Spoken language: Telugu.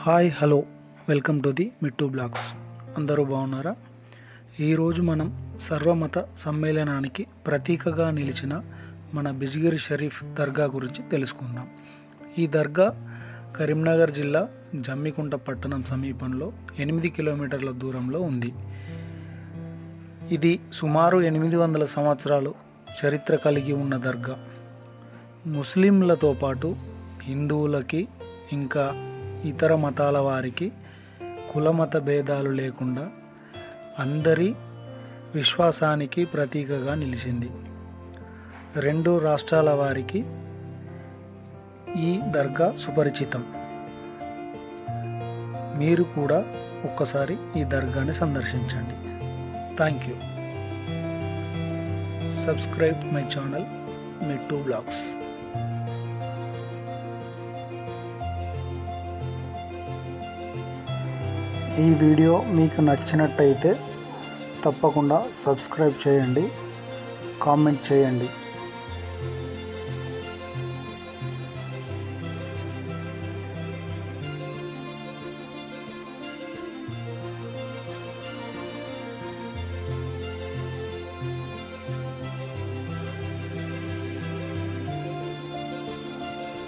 Hi hello welcome to the Mittu blogs. అందరూ బాగున్నారా? ఈరోజు మనం సర్వమత సమ్మేళనానికి ప్రతీకగా నిలిచిన మన బిజ్గిరి షరీఫ్ దర్గా గురించి తెలుసుకుందాం. ఈ దర్గా కరీంనగర్ జిల్లా జమ్మికుంట పట్టణం సమీపంలో 8 కిలోమీటర్ల దూరంలో ఉంది. ఇది సుమారు 800 సంవత్సరాలు చరిత్ర కలిగి ఉన్న దర్గా. ముస్లింలతో పాటు హిందువులకి ఇంకా ఇతర మతాల వారికి కులమత భేదాలు లేకుండా అందరి విశ్వాసానికి ప్రతీకగా నిలిచింది. 2 రాష్ట్రాల వారికి ఈ దర్గా సుపరిచితం. మీరు కూడా ఒక్కసారి ఈ దర్గాని సందర్శించండి. Thank you. Subscribe my channel Mittu blogs. ఈ వీడియో మీకు నచ్చినట్టయితే తప్పకుండా సబ్స్క్రైబ్ చేయండి, కామెంట్ చేయండి.